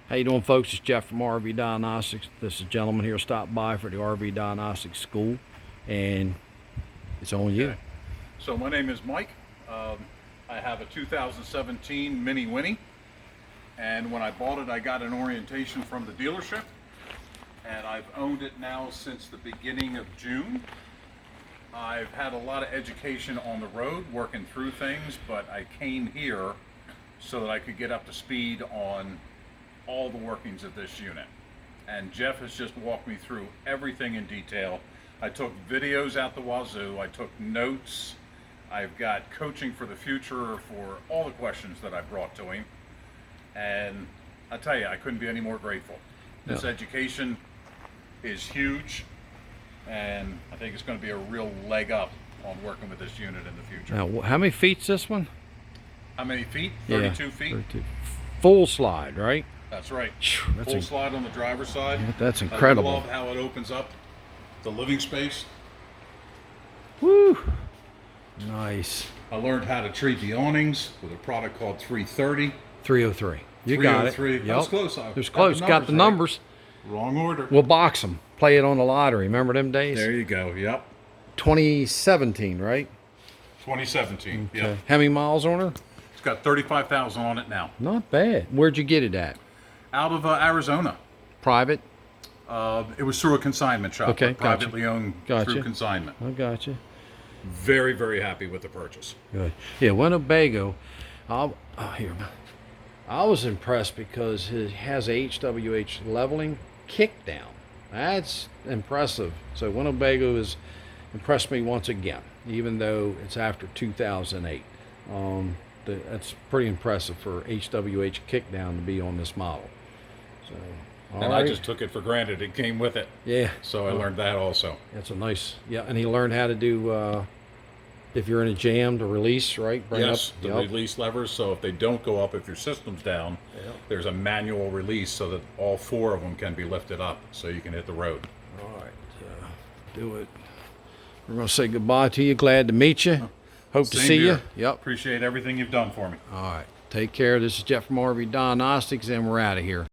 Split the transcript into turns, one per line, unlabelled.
How you doing, folks? It's Jeff from Rvdiagnostics. This is a gentleman here stopped by for the Rvdiagnostics school, and it's on you.
Okay. So my name is Mike. I have a 2017 Mini Winnie, and when I bought it, I got an orientation from the dealership, and I've owned it now since the beginning of June. I've had a lot of education on the road, working through things, but I came here so that I could get up to speed on all the workings of this unit. And Jeff has just walked me through everything in detail. I took videos out the wazoo, I took notes, I've got coaching for the future for all the questions that I brought to him. And I tell you, I couldn't be any more grateful. This education is huge, and I think it's going to be a real leg up on working with this unit in the future.
Now, how many feet's this one?
How many feet? 32 feet.
32. Full slide, right?
That's right.
That's
Full slide on the driver's side.
That's incredible.
I love how it opens up the living space.
Woo! Nice.
I learned how to treat the awnings with a product called 330.
303. You got it.
303. That was close.
It was close. Got the numbers.
Right. Wrong order.
We'll box them. Play it on the lottery. Remember them days?
There you go. Yep.
2017, right?
2017.
Okay.
Yep.
How many miles on her?
It's got 35,000 on it now.
Not bad. Where'd you get it at?
Out of Arizona.
Private?
It was through a consignment shop.
Okay,
Privately owned
Gotcha.
through consignment.
I got you.
Very, very happy with the purchase.
Good. Yeah, Winnebago. I was impressed because it has HWH leveling kick down. That's impressive. So Winnebago has impressed me once again, even though it's after 2008. That's pretty impressive for HWH kick down to be on this model. So,
And I just took it for granted. It came with it.
Yeah.
So I learned that also.
That's a nice, and he learned how to do, if you're in a jam, to release, right? Bring
Yes,
up.
the release levers. So if they don't go up, if your system's down, there's a manual release so that all four of them can be lifted up so you can hit the road.
All right, do it. We're going to say goodbye to you. Glad to meet you. Hope to see you. Yep.
Appreciate everything you've done for me.
All right. Take care. This is Jeff from Rvdiagnostics, and we're out of here.